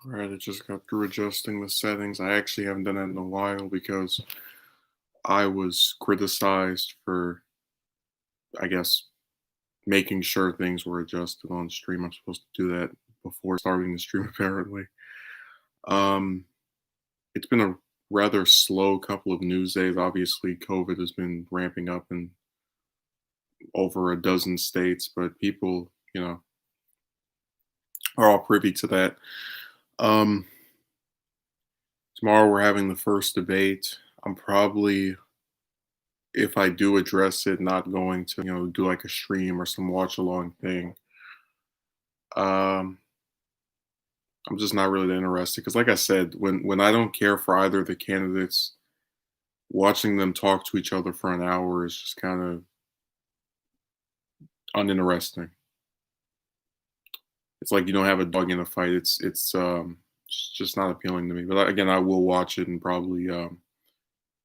Right, I just got through adjusting the settings. I actually haven't done that in a while because I was criticized for, I guess, making sure things were adjusted on stream. I'm supposed to do that before starting the stream, apparently. Um, it's been a rather slow couple of news days. Obviously, COVID has been ramping up in over a dozen states, but people, are all privy to that. Um, Tomorrow we're having the first debate. I'm probably, if I do address it, not going to, do like a stream or some watch along thing. Um, I'm just not really that interested because, like I said, when I don't care for either of the candidates, watching them talk to each other for an hour is just kind of uninteresting. It's like you don't have a dog in a fight. It's just not appealing to me. But again, I will watch it and probably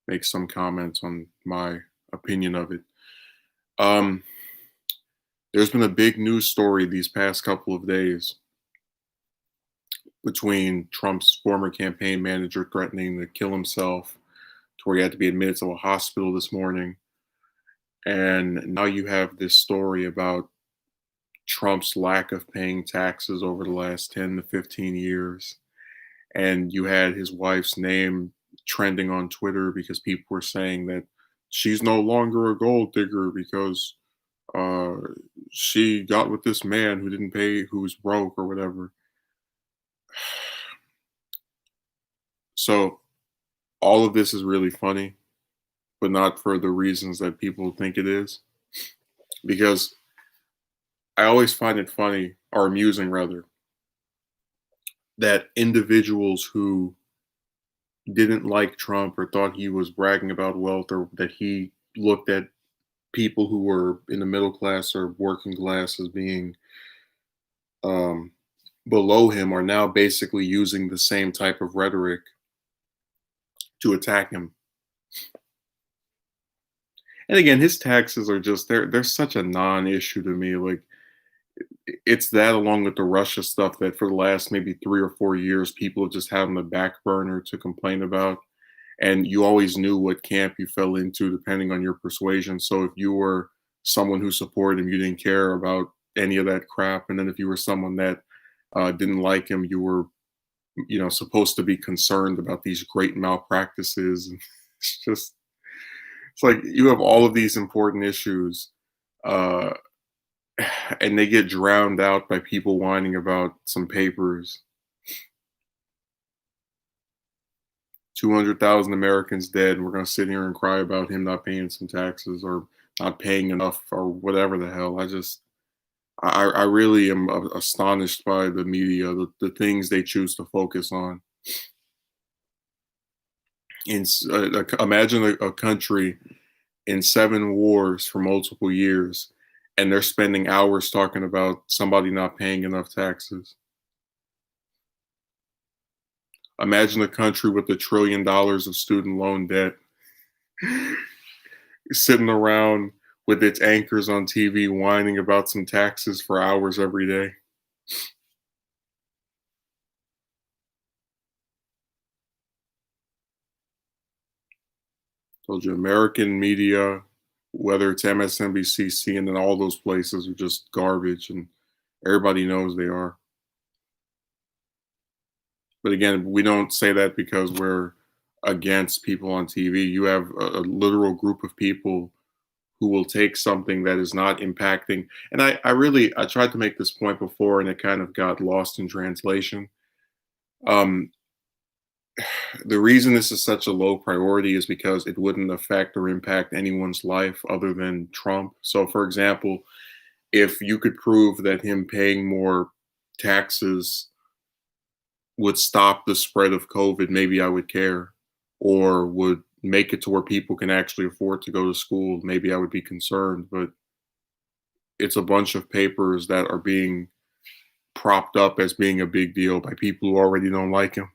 make some comments on my opinion of it. Um, there's been a big news story these past couple of days between Trump's former campaign manager threatening to kill himself to where he had to be admitted to a hospital this morning. And now you have this story about Trump's lack of paying taxes over the last 10 to 15 years. And you had his wife's name trending on Twitter because people were saying that she's no longer a gold digger because uh, she got with this man who didn't pay, who was broke or whatever. So all of this is really funny, but not for the reasons that people think it is. Because I always find it funny, or amusing rather, that individuals who didn't like Trump or thought he was bragging about wealth or that he looked at people who were in the middle class or working class as being um, below him are now basically using the same type of rhetoric to attack him. And again, his taxes are just they're such a non-issue to me. Like it's that along with the Russia stuff that for the last maybe 3 or 4 years, people have just had on the back burner to complain about. And you always knew what camp you fell into depending on your persuasion. So if you were someone who supported him, you didn't care about any of that crap. And then if you were someone that didn't like him, you were, supposed to be concerned about these great malpractices. And it's just, it's like you have all of these important issues. Uh, and they get drowned out by people whining about some papers. 200,000 Americans dead, and we're going to sit here and cry about him not paying some taxes or not paying enough or whatever the hell. I really am astonished by the media, the things they choose to focus on. Imagine a country in 7 wars for multiple years, and they're spending hours talking about somebody not paying enough taxes. Imagine a country with $1 trillion of student loan debt sitting around with its anchors on TV whining about some taxes for hours every day. Told you, American media, whether it's MSNBC, CNN, all those places are just garbage, and everybody knows they are. But again, we don't say that because we're against people on TV. You have a literal group of people who will take something that is not impacting. And I tried to make this point before, and it kind of got lost in translation. Um, the reason this is such a low priority is because it wouldn't affect or impact anyone's life other than Trump. So, for example, if you could prove that him paying more taxes would stop the spread of COVID, maybe I would care, or would make it to where people can actually afford to go to school, maybe I would be concerned. But it's a bunch of papers that are being propped up as being a big deal by people who already don't like him.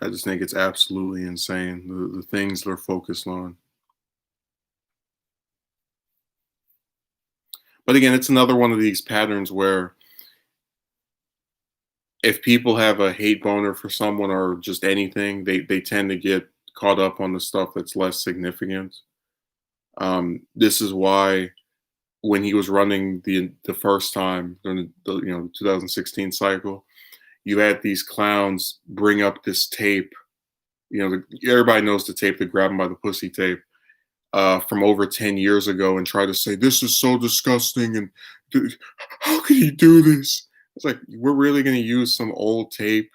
I just think it's absolutely insane the things they're focused on. But again, it's another one of these patterns where if people have a hate boner for someone or just anything, they tend to get caught up on the stuff that's less significant. This is why when he was running the first time during the 2016 cycle, you had these clowns bring up this tape. Everybody knows the tape, the grab him by the pussy tape, from over 10 years ago, and try to say this is so disgusting and how could he do this? It's like we're really going to use some old tape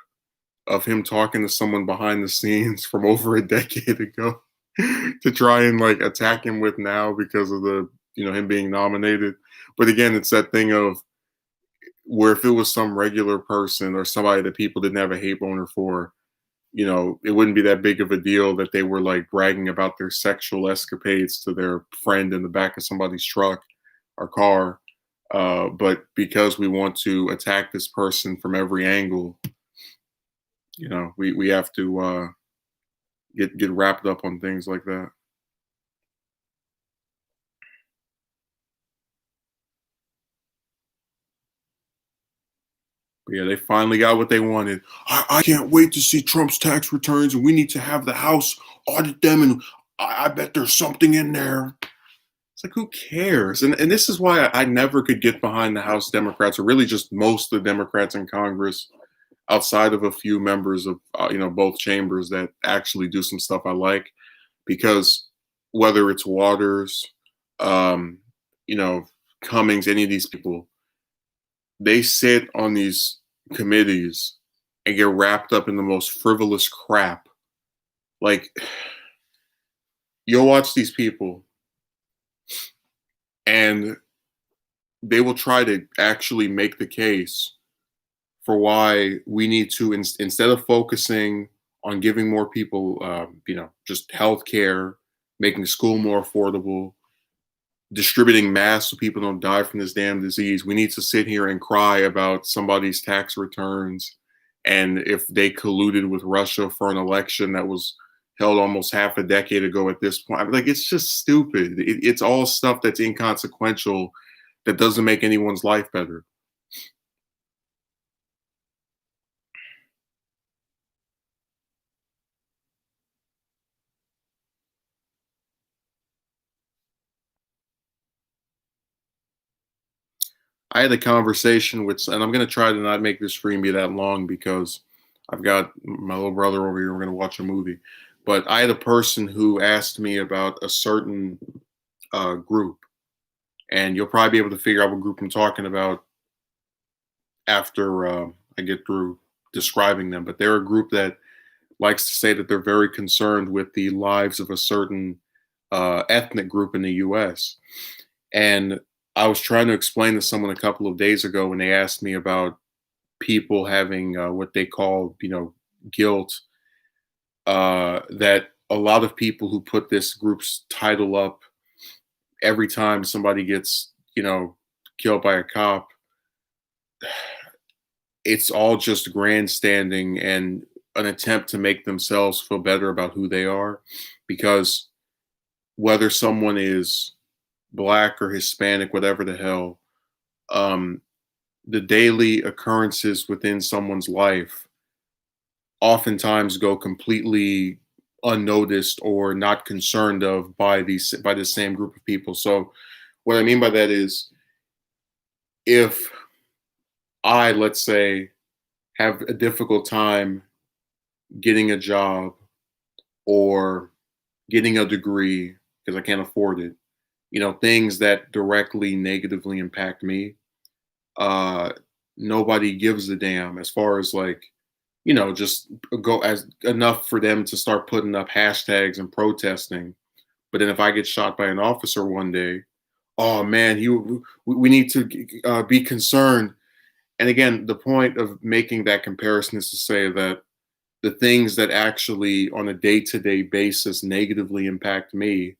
of him talking to someone behind the scenes from over a decade ago to try and like attack him with now because of the him being nominated. But again, it's that thing of where if it was some regular person or somebody that people didn't have a hate boner for, it wouldn't be that big of a deal that they were like bragging about their sexual escapades to their friend in the back of somebody's truck or car. But because we want to attack this person from every angle, we have to get wrapped up on things like that. But yeah, they finally got what they wanted. I can't wait to see Trump's tax returns, and we need to have the House audit them. And I bet there's something in there. It's like, who cares? And this is why I never could get behind the House Democrats, or really just most of the Democrats in Congress, outside of a few members of both chambers that actually do some stuff I like. Because whether it's Waters, um, you know, Cummings, any of these people, they sit on these committees and get wrapped up in the most frivolous crap. Like, you'll watch these people and they will try to actually make the case for why we need to, instead of focusing on giving more people, just health care, making school more affordable, distributing masks so people don't die from this damn disease. We need to sit here and cry about somebody's tax returns and if they colluded with Russia for an election that was held almost half a decade ago at this point. Like, it's just stupid. It's all stuff that's inconsequential that doesn't make anyone's life better. I had a conversation with, and I'm going to try to not make this stream be that long because I've got my little brother over here. We're going to watch a movie. But I had a person who asked me about a certain group, and you'll probably be able to figure out what group I'm talking about after I get through describing them. But they're a group that likes to say that they're very concerned with the lives of a certain ethnic group in the U.S. And I was trying to explain to someone a couple of days ago when they asked me about people having what they call, guilt, that a lot of people who put this group's title up every time somebody gets, killed by a cop, it's all just grandstanding and an attempt to make themselves feel better about who they are. Because whether someone is black or Hispanic, whatever the hell, um, the daily occurrences within someone's life oftentimes go completely unnoticed or not concerned of by the same group of people. So what I mean by that is, if I, let's say, have a difficult time getting a job or getting a degree because I can't afford it, things that directly negatively impact me, uh, nobody gives a damn as far as like, just go as enough for them to start putting up hashtags and protesting. But then if I get shot by an officer one day, oh man, we need to be concerned. And again, the point of making that comparison is to say that the things that actually on a day-to-day basis negatively impact me,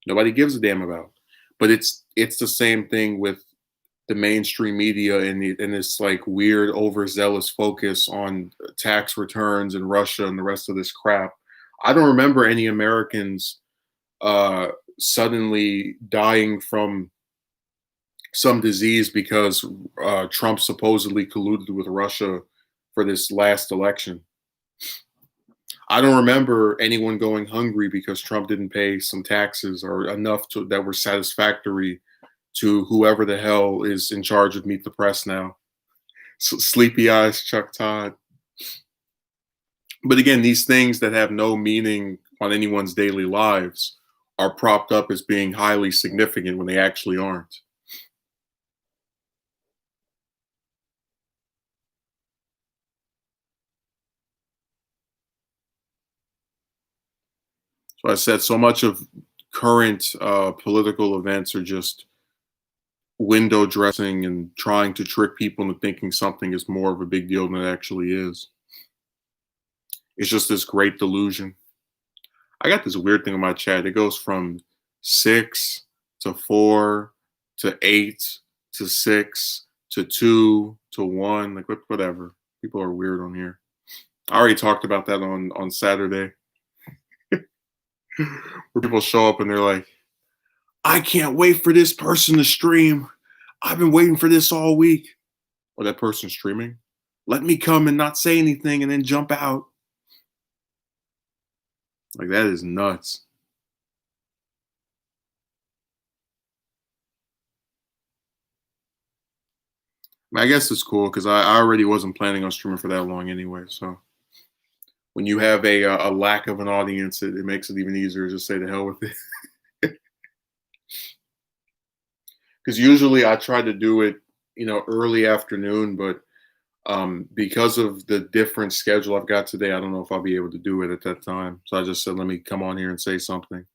nobody gives a damn about. But it's the same thing with the mainstream media and this like weird overzealous focus on tax returns and Russia and the rest of this crap. I don't remember any Americans uh, suddenly dying from some disease because Trump supposedly colluded with Russia for this last election. I don't remember anyone going hungry because Trump didn't pay some taxes or enough that were satisfactory to whoever the hell is in charge of Meet the Press now. Sleepy eyes, Chuck Todd. But again, these things that have no meaning on anyone's daily lives are propped up as being highly significant when they actually aren't. So I said so much of current political events are just window dressing and trying to trick people into thinking something is more of a big deal than it actually is. It's just this great delusion. I got this weird thing in my chat. It goes from 6 to 4 to 8 to 6 to 2 to 1. Like whatever. People are weird on here. I already talked about that on Saturday, where people show up and they're like, "I can't wait for this person to stream. I've been waiting for this all week." Or that person's streaming. Let me come and not say anything and then jump out. Like that is nuts. I guess it's cool because I already wasn't planning on streaming for that long anyway. So when you have a lack of an audience, it makes it even easier to just say the hell with it. Because usually I try to do it, early afternoon, but because of the different schedule I've got today, I don't know if I'll be able to do it at that time. So I just said, let me come on here and say something.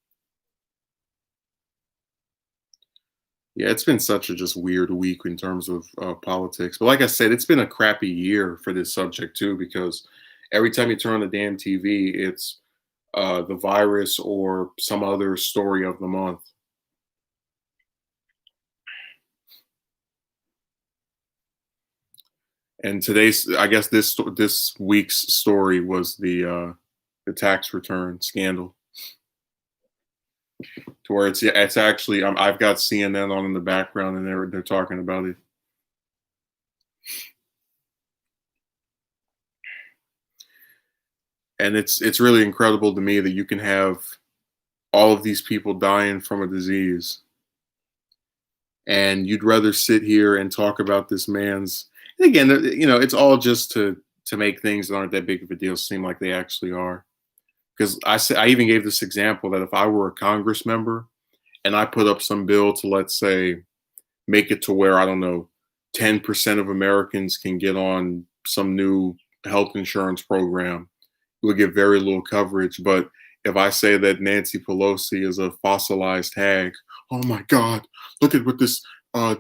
Yeah, it's been such a just weird week in terms of politics. But like I said, it's been a crappy year for this subject too, because every time you turn on the damn TV, it's the virus or some other story of the month. And I guess this week's story was the tax return scandal, to where it's actually I've got CNN on in the background and they're talking about it. And it's really incredible to me that you can have all of these people dying from a disease, and you'd rather sit here and talk about this man's. And again, it's all just to make things that aren't that big of a deal seem like they actually are. Because I even gave this example that if I were a Congress member and I put up some bill to, let's say, make it to where, I don't know, 10% of Americans can get on some new health insurance program, it would get very little coverage. But if I say that Nancy Pelosi is a fossilized hag, oh my God, look at what this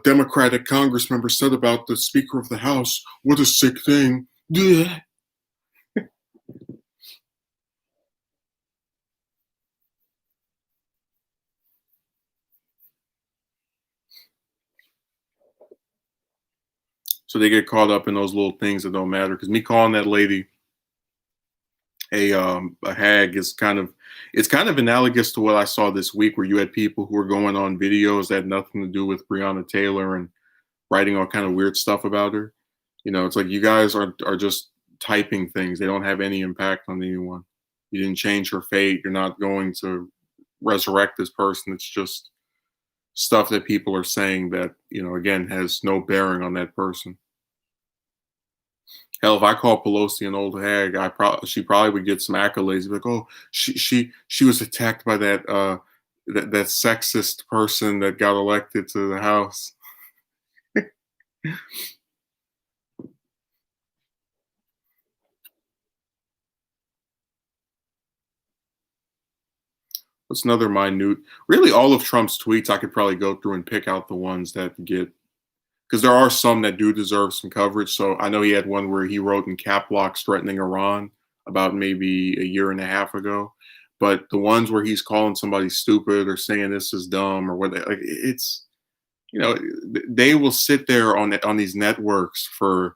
Democratic Congress member said about the Speaker of the House. What a sick thing. Yeah. So they get caught up in those little things that don't matter. Because me calling that lady a hag is it's kind of analogous to what I saw this week, where you had people who were going on videos that had nothing to do with Breonna Taylor and writing all kind of weird stuff about her. It's like you guys are just typing things. They don't have any impact on anyone. You didn't change her fate. You're not going to resurrect this person. It's just stuff that people are saying that, again, has no bearing on that person. Hell, if I call Pelosi an old hag, she probably would get some accolades. Like, oh, she was attacked by that sexist person that got elected to the House. What's another minute? Really, all of Trump's tweets, I could probably go through and pick out the ones that get, because there are some that do deserve some coverage. So I know he had one where he wrote in cap locks threatening Iran about maybe a year and a half ago. But the ones where he's calling somebody stupid or saying this is dumb or what, like it's, they will sit there on these networks for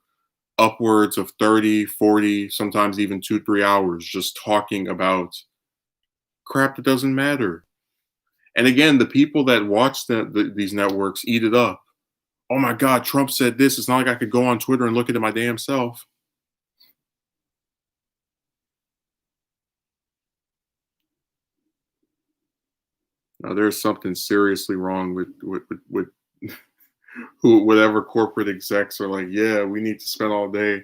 upwards of 30, 40, sometimes even 2, 3 hours just talking about crap that doesn't matter. And again, the people that watch these networks eat it up. oh my God, Trump said this. It's not like I could go on Twitter and look at it my damn self. Now, there's something seriously wrong with who whatever corporate execs are like, yeah, we need to spend all day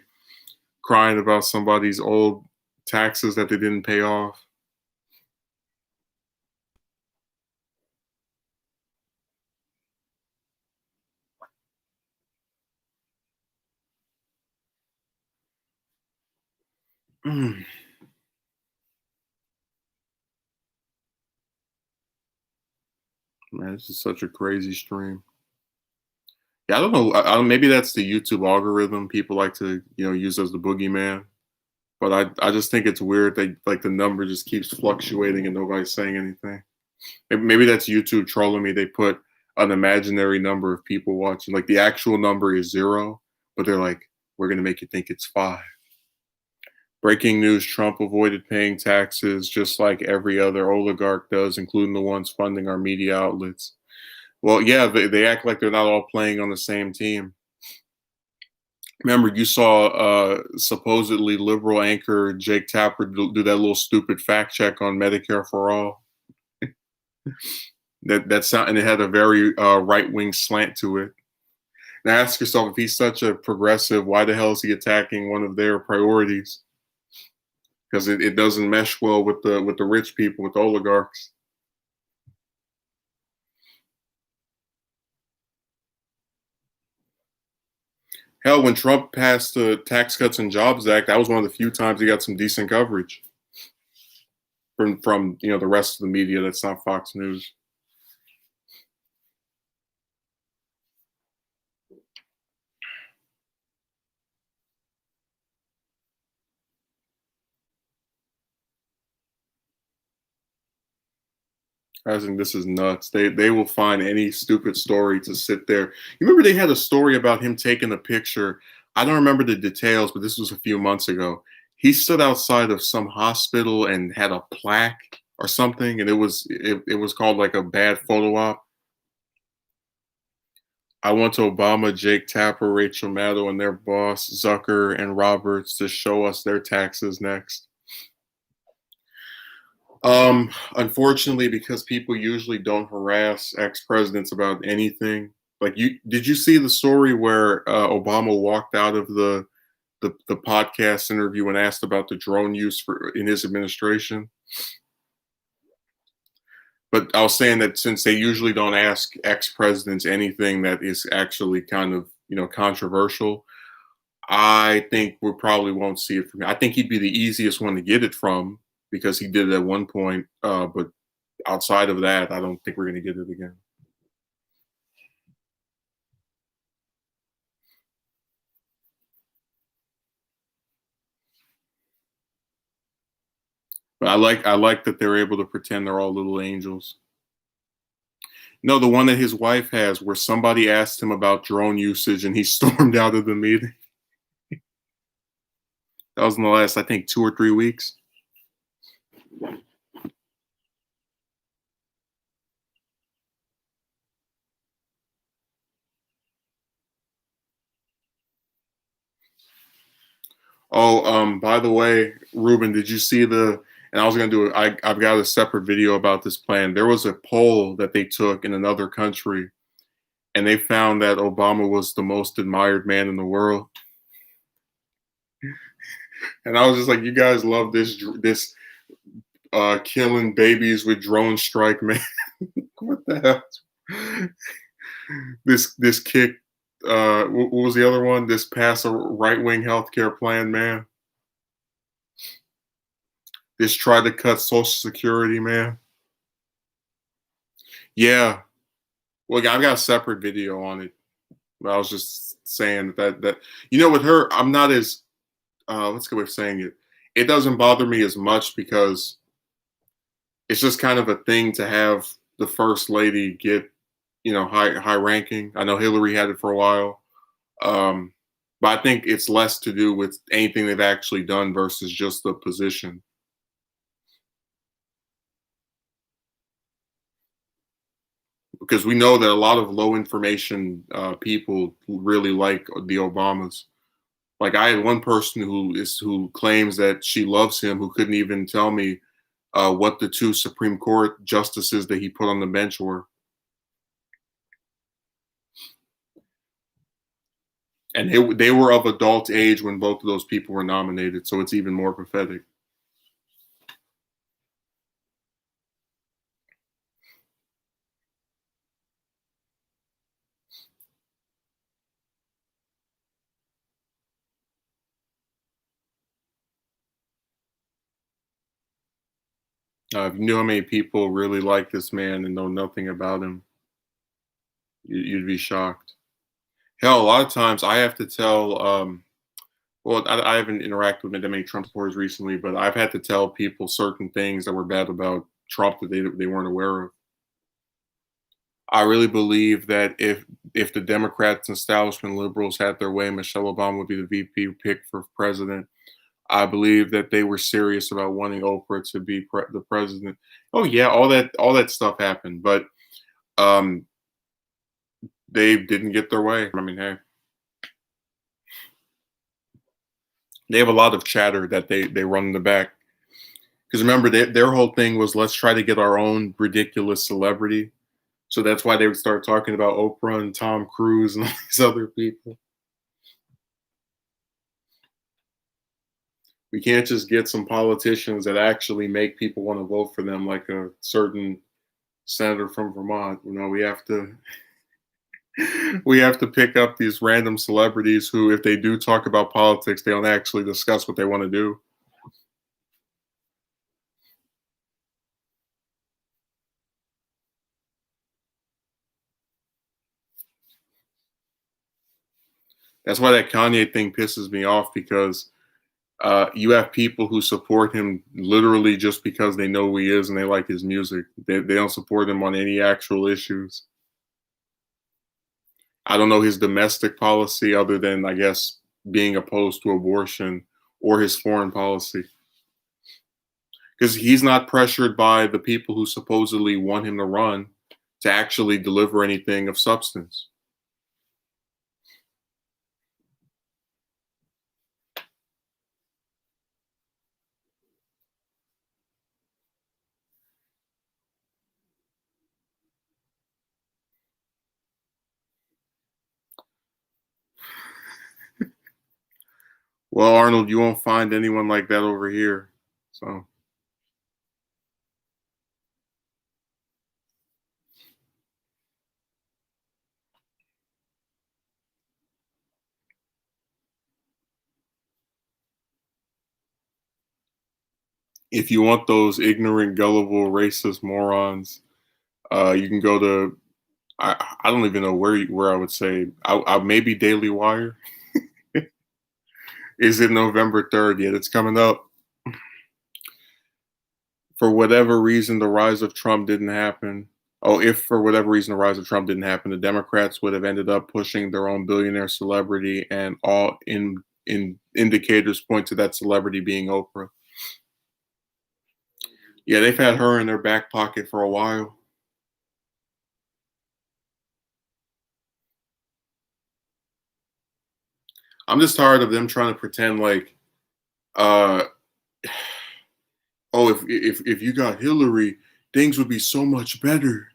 crying about somebody's old taxes that they didn't pay off. Mm, man, this is such a crazy stream. Yeah, I don't know. Maybe that's the YouTube algorithm. People like to, use as the boogeyman. But I just think it's weird that like the number just keeps fluctuating and nobody's saying anything. Maybe that's YouTube trolling me. They put an imaginary number of people watching. Like the actual number is 0, but they're like, we're gonna make you think it's 5. Breaking news: Trump avoided paying taxes just like every other oligarch does, including the ones funding our media outlets. Well, yeah, they act like they're not all playing on the same team. Remember, you saw supposedly liberal anchor Jake Tapper do that little stupid fact check on Medicare for all. That sound, and it had a very right wing slant to it. Now ask yourself, if he's such a progressive, why the hell is he attacking one of their priorities? Because it doesn't mesh well with the rich people, with the oligarchs. Hell, when Trump passed the Tax Cuts and Jobs Act, that was one of the few times he got some decent coverage from the rest of the media that's not Fox News. I think this is nuts. They will find any stupid story to sit there. You remember they had a story about him taking a picture. I don't remember the details, but this was a few months ago. He stood outside of some hospital and had a plaque or something, and it was called like a bad photo op. I want Obama, Jake Tapper, Rachel Maddow, and their boss Zucker and Roberts to show us their taxes next. Unfortunately, because people usually don't harass ex-presidents about anything. Like, did you see the story where Obama walked out of the podcast interview and asked about the drone use in his administration? But I was saying that since they usually don't ask ex-presidents anything that is actually kind of controversial, I think we probably won't see it from him. I think he'd be the easiest one to get it from because he did it at one point. But outside of that, I don't think we're going to get it again. But I like that they're able to pretend they're all little angels. No, the one that his wife has, where somebody asked him about drone usage and he stormed out of the meeting. That was in the last, I think, 2 or 3 weeks. Oh, by the way, Ruben, did you see the? And I was gonna do it. I've got a separate video about this plan. There was a poll that they took in another country, and they found that Obama was the most admired man in the world. And I was just like, you guys love this killing babies with drone strike, man. What the hell? This kick. What was the other one? This pass a right wing healthcare plan, man. This try to cut Social Security, man. Yeah. Well, I've got a separate video on it. But I was just saying that with her, I'm not as what's a good way of saying it. It doesn't bother me as much because it's just kind of a thing to have the first lady get high ranking. I know Hillary had it for a while, but I think it's less to do with anything they've actually done versus just the position. because we know that a lot of low information people really like the Obamas. Like I had one person who claims that she loves him who couldn't even tell me what the two Supreme Court justices that he put on the bench were, and they were of adult age when both of those people were nominated. So it's even more pathetic. If you knew how many people really like this man and know nothing about him, you'd be shocked. Hell, a lot of times I have to tell. Well, I haven't interacted with that many Trump supporters recently, but I've had to tell people certain things that were bad about Trump that they weren't aware of. I really believe that if the Democrats and establishment liberals had their way, Michelle Obama would be the VP pick for president. I believe that they were serious about wanting Oprah to be the president. Oh yeah, all that stuff happened, but um, they didn't get their way. I mean, hey, they have a lot of chatter that they run in the back. Because remember, their whole thing was let's try to get our own ridiculous celebrity. So that's why they would start talking about Oprah and Tom Cruise and all these other people. We can't just get some politicians that actually make people want to vote for them, like a certain senator from Vermont. You know, we have to pick up these random celebrities who, if they do talk about politics, they don't actually discuss what they want to do. That's why that Kanye thing pisses me off because you have people who support him literally just because they know who he is and they like his music. They don't support him on any actual issues. I don't know his domestic policy other than, I guess, being opposed to abortion or his foreign policy. Because he's not pressured by the people who supposedly want him to run to actually deliver anything of substance. Well, Arnold, you won't find anyone like that over here. So if you want those ignorant, gullible, racist morons, you can go to I don't even know where I would say I maybe Daily Wire. Is it November 3rd yet? It's coming up. For whatever reason, the rise of Trump didn't happen. Oh, if for whatever reason the rise of Trump didn't happen, the Democrats would have ended up pushing their own billionaire celebrity, and all in indicators point to that celebrity being Oprah. Yeah, they've had her in their back pocket for a while. I'm just tired of them trying to pretend like, uh, oh, if you got Hillary, things would be so much better.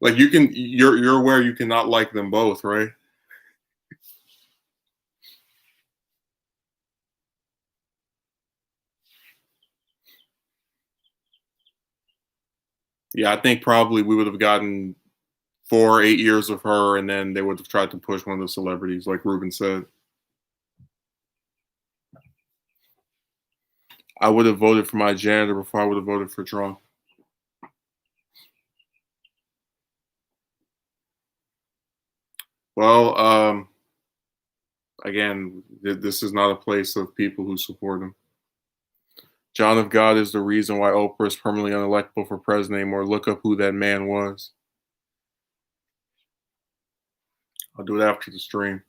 Like you're aware you cannot like them both, right? Yeah, I think probably we would have gotten 4 or 8 years of her, and then they would have tried to push one of the celebrities, like Ruben said. I would have voted for my janitor before I would have voted for Trump. Well, again, this is not a place of people who support him. John of God is the reason why Oprah is permanently unelectable for president anymore. Look up who that man was. I'll do it after the stream.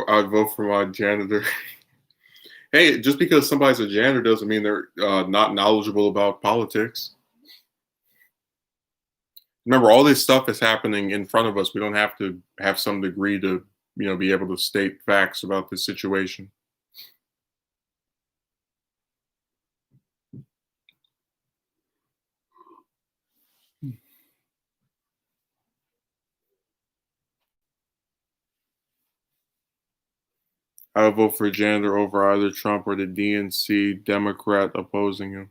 I'd vote for my janitor. Hey, just because somebody's a janitor doesn't mean they're not knowledgeable about politics. Remember, all this stuff is happening in front of us. We don't have to have some degree to, be able to state facts about this situation. I would vote for janitor over either Trump or the DNC Democrat opposing him.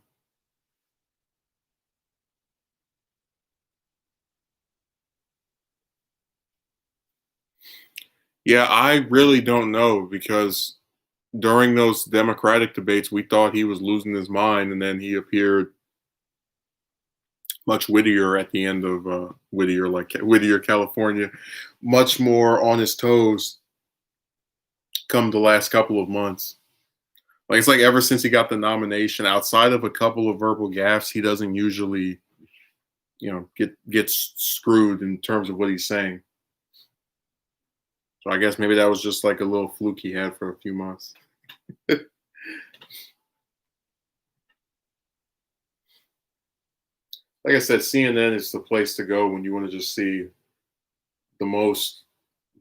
Yeah, I really don't know because during those Democratic debates, we thought he was losing his mind, and then he appeared much wittier at the end of Whittier, like Whittier, California, much more on his toes come the last couple of months. Like it's like ever since he got the nomination, outside of a couple of verbal gaffes, he doesn't usually, get screwed in terms of what he's saying. So I guess maybe that was just like a little fluke he had for a few months. Like I said, CNN is the place to go when you want to just see the most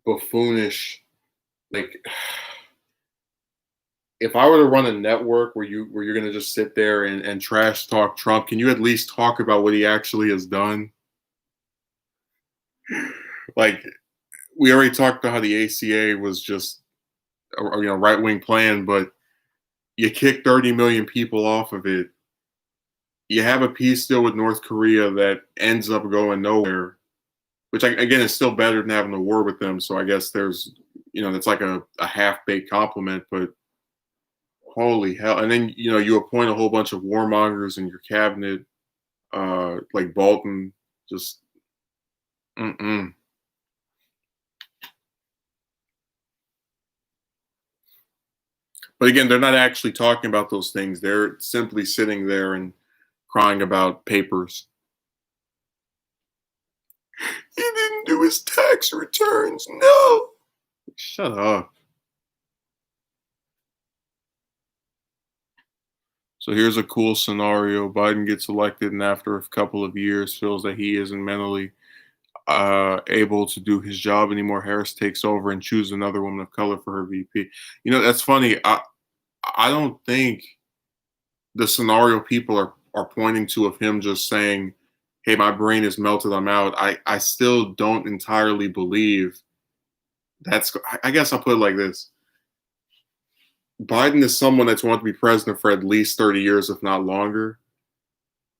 buffoonish. Like, if I were to run a network where you're gonna just sit there and trash talk Trump, can you at least talk about what he actually has done? Like, we already talked about how the ACA was just a right wing plan, but you kick 30 million people off of it. You have a peace deal with North Korea that ends up going nowhere, which again is still better than having a war with them. So I guess there's, that's like a half baked compliment, but holy hell. And then, you appoint a whole bunch of warmongers in your cabinet, like Bolton, just, mm-mm. But again, they're not actually talking about those things. They're simply sitting there and crying about papers. He didn't do his tax returns. No. Shut up. So here's a cool scenario. Biden gets elected, and after a couple of years, feels that he isn't mentally able to do his job anymore. Harris takes over and chooses another woman of color for her VP. That's funny. I don't think the scenario people are pointing to of him just saying, "Hey, my brain is melted. I'm out." I still don't entirely believe that's. I guess I'll put it like this: Biden is someone that's wanted to be president for at least 30 years, if not longer.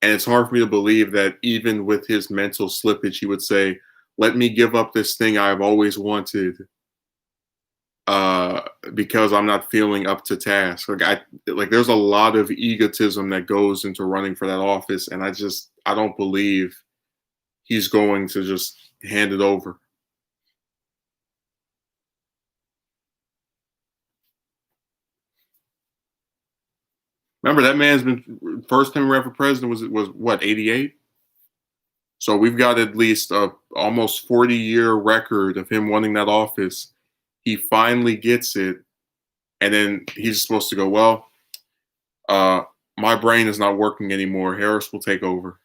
And it's hard for me to believe that even with his mental slippage, he would say, "Let me give up this thing I've always wanted because I'm not feeling up to task." Like there's a lot of egotism that goes into running for that office, and I don't believe he's going to just hand it over. Remember that man's been first time he ran for president was what 88. So we've got at least a almost 40-year record of him winning that office. He finally gets it, and then he's supposed to go, well, uh, my brain is not working anymore. Harris will take over.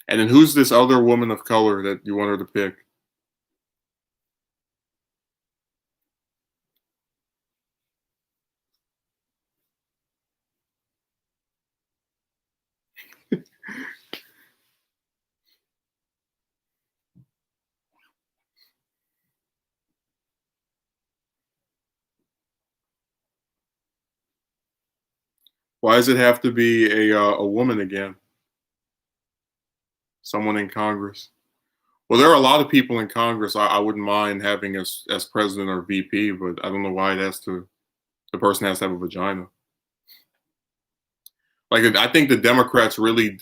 And then who's this other woman of color that you want her to pick? Why does it have to be a woman again? Someone in Congress. Well, there are a lot of people in Congress I wouldn't mind having as president or VP, but I don't know why the person has to have a vagina. Like I think the Democrats really,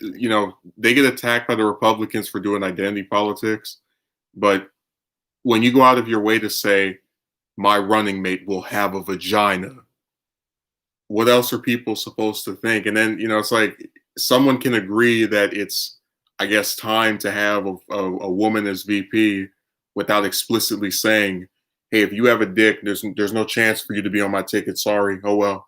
they get attacked by the Republicans for doing identity politics, but when you go out of your way to say my running mate will have a vagina, what else are people supposed to think? And then it's like someone can agree that it's, I guess, time to have a woman as VP without explicitly saying, "Hey, if you have a dick, there's no chance for you to be on my ticket. Sorry. Oh well."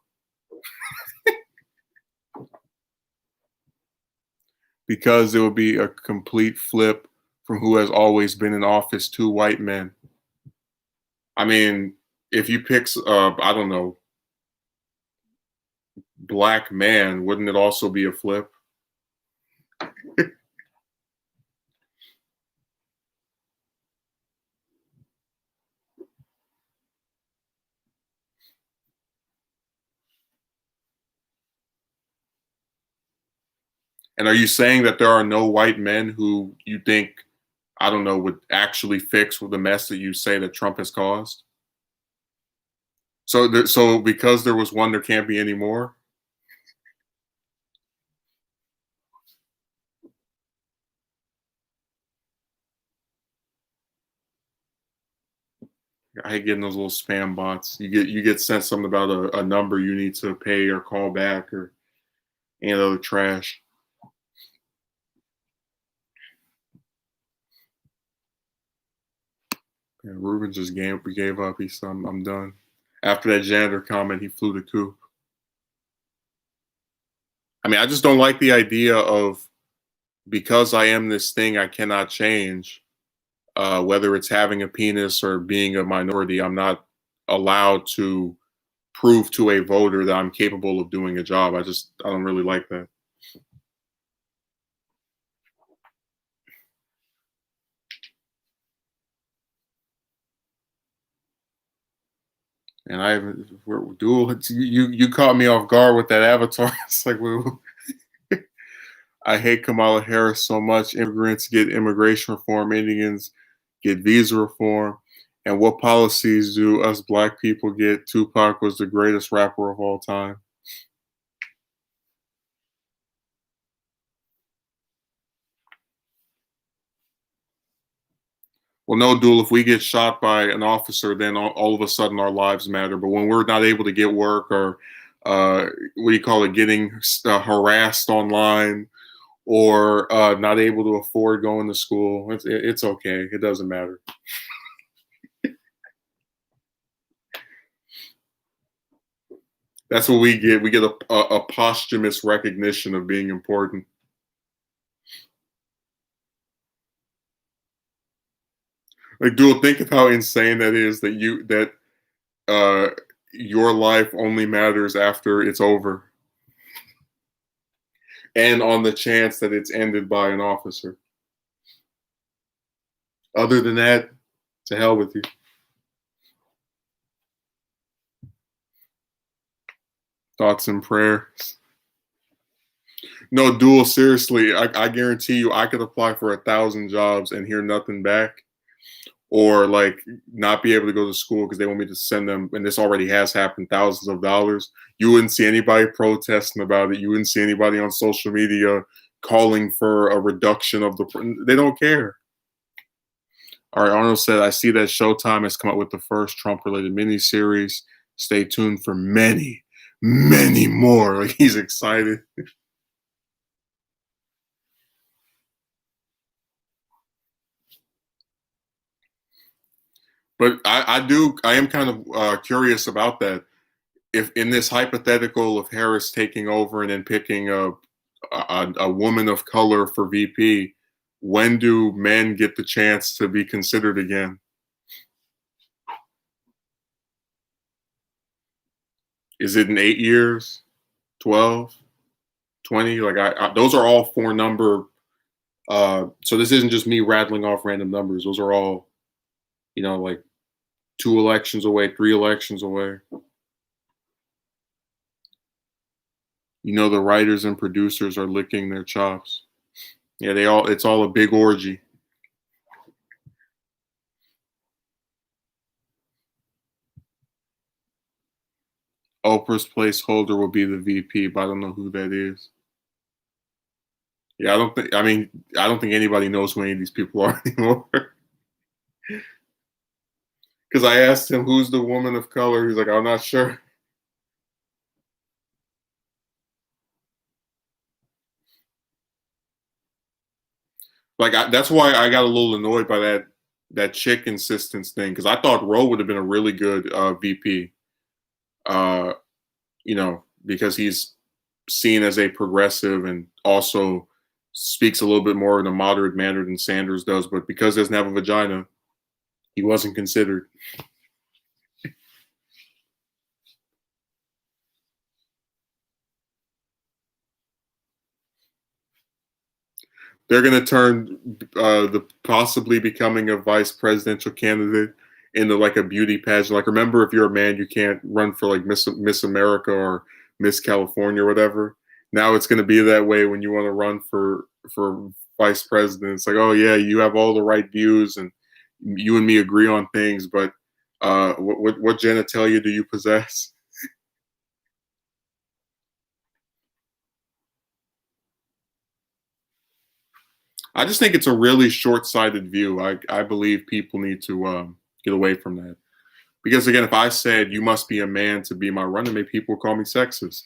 Because it will be a complete flip from who has always been in office, two white men. I mean, if you pick, I don't know, black man, wouldn't it also be a flip? And are you saying that there are no white men who you think, I don't know, would actually fix the mess that you say that Trump has caused? So, so because there was one, there can't be any more. I hate getting those little spam bots. You get sent something about a number you need to pay or call back or any other trash. Yeah, Ruben just gave up. He said, I'm done. After that janitor comment, he flew the coop. I mean, I just don't like the idea of, because I am this thing I cannot change, whether it's having a penis or being a minority, I'm not allowed to prove to a voter that I'm capable of doing a job. I don't really like that. And I haven't, we're dual. You caught me off guard with that avatar. It's like, I hate Kamala Harris so much. Immigrants get immigration reform, Indians get visa reform. And what policies do us black people get? Tupac was the greatest rapper of all time. Well, no, Duel, if we get shot by an officer, then all of a sudden our lives matter. But when we're not able to get work or, what do you call it, getting harassed online or not able to afford going to school, it's okay. It doesn't matter. That's what we get. We get a posthumous recognition of being important. Like, dude, think of how insane that is that uh, your life only matters after it's over, and on the chance that it's ended by an officer. Other than that, to hell with you. Thoughts and prayers. No, Duel, seriously, I guarantee you, I could apply for 1,000 jobs and hear nothing back, or like not be able to go to school because they want me to send them, and this already has happened, thousands of dollars. You wouldn't see anybody protesting about it. You wouldn't see anybody on social media calling for a reduction of they don't care. All right, Arnold said, I see that Showtime has come up with the first Trump related miniseries. Stay tuned for many, many more. Like, he's excited. But I am kind of curious about that. If in this hypothetical of Harris taking over and then picking a woman of color for VP, when do men get the chance to be considered again? Is it in 8 years, 12, 20? Like, those are all four number. So this isn't just me rattling off random numbers. Those are all, like 2 elections away, 3 elections away. The writers and producers are licking their chops. Yeah, it's all a big orgy. Oprah's placeholder will be the VP, but I don't know who that is. Yeah, I don't think anybody knows who any of these people are anymore. Because I asked him who's the woman of color. He's like, I'm not sure. Like that's why I got a little annoyed by that chick insistence thing because I thought Roe would have been a really good VP. Uh, because he's seen as a progressive and also speaks a little bit more in a moderate manner than Sanders does. But because he doesn't have a vagina, he wasn't considered. They're going to turn the possibly becoming a vice presidential candidate into like a beauty pageant. Like, remember, if you're a man, you can't run for like Miss America or Miss California or whatever. Now it's going to be that way when you want to run for vice president. It's like, oh yeah, you have all the right views and you and me agree on things, but what genitalia do you possess? I just think it's a really short-sighted view. I believe people need to get away from that. Because again, if I said you must be a man to be my running mate, people would call me sexist.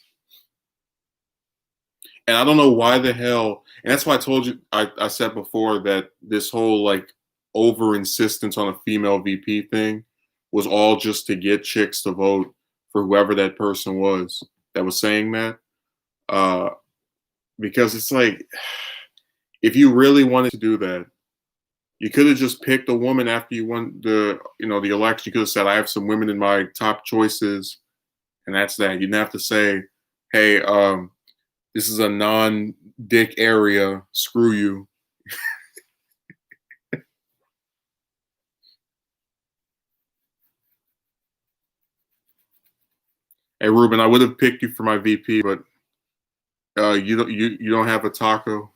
And I don't know why the hell. And that's why I told you, I said before that this whole like over insistence on a female VP thing was all just to get chicks to vote for whoever that person was that was saying that. Uh, because it's like, if you really wanted to do that, you could have just picked a woman after you won the election. You could have said, I have some women in my top choices, and that's that. You didn't have to say, hey, this is a non-dick area. Screw you. Hey, Ruben, I would have picked you for my VP, but you don't have a taco.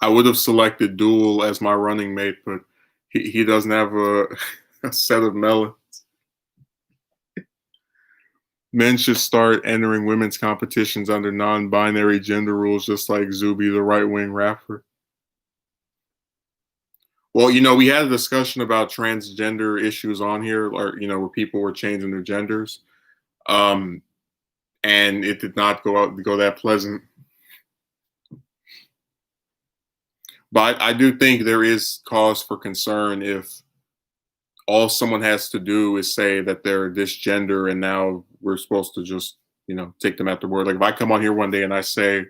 I would have selected Duel as my running mate, but he doesn't have a set of melons. Men should start entering women's competitions under non-binary gender rules, just like Zuby, the right-wing rapper. Well, we had a discussion about transgender issues on here, or where people were changing their genders, um, and it did not go that pleasant. But I do think there is cause for concern if all someone has to do is say that they're this gender, and now we're supposed to just take them at their word. Like if I come on here one day and I say,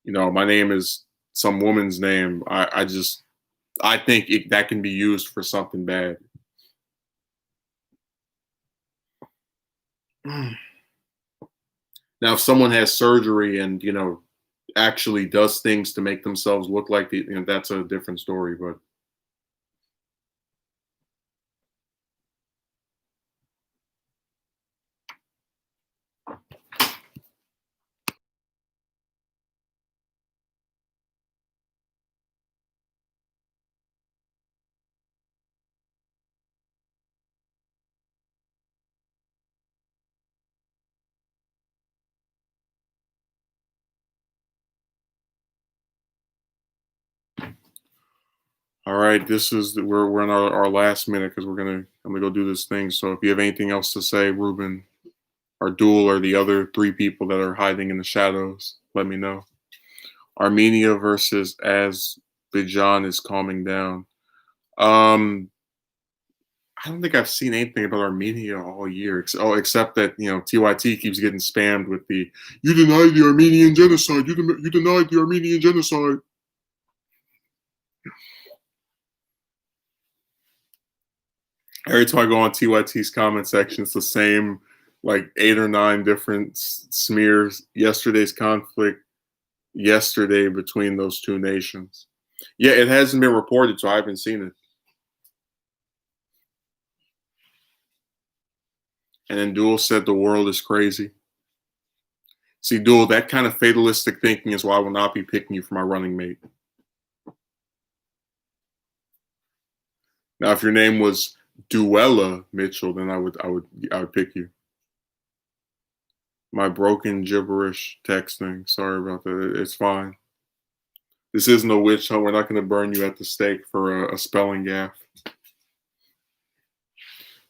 my name is some woman's name, I think that can be used for something bad. Now, if someone has surgery and actually does things to make themselves look like that's a different story. But all right, we're in our last minute because I'm gonna go do this thing. So if you have anything else to say, Ruben, or Duel, or the other three people that are hiding in the shadows, let me know. Armenia versus Azerbaijan is calming down. Um, I don't think I've seen anything about Armenia all year, except that TYT keeps getting spammed with the "You denied the Armenian genocide. You denied the Armenian genocide." Every time I go on TYT's comment section, it's the same like 8 or 9 different smears. Yesterday's conflict, yesterday between those two nations. Yeah, it hasn't been reported, so I haven't seen it. And then Duel said the world is crazy. See, Duel, that kind of fatalistic thinking is why I will not be picking you for my running mate. Now, if your name was Duella Mitchell, then I would pick you. My broken gibberish texting. Sorry about that. It's fine. This isn't a witch hunt. We're not going to burn you at the stake for a spelling gaffe.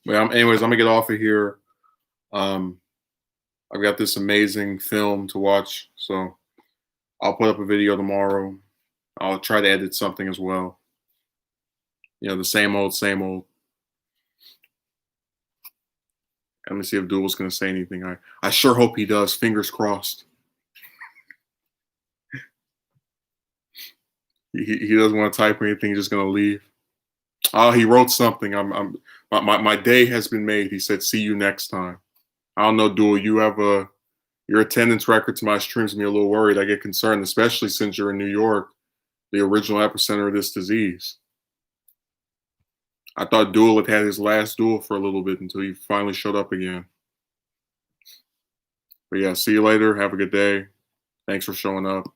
Anyways, I'm gonna get off of here. Um, I've got this amazing film to watch, so I'll put up a video tomorrow. I'll try to edit something as well. The same old, same old. Let me see if Duel's gonna say anything. I sure hope he does. Fingers crossed. He doesn't want to type or anything. He's just gonna leave. Oh, he wrote something. My day has been made. He said, "See you next time." I don't know, Duel. Your attendance record to my streams me a little worried. I get concerned, especially since you're in New York, the original epicenter of this disease. I thought Duel had his last duel for a little bit until he finally showed up again. But yeah, see you later. Have a good day. Thanks for showing up.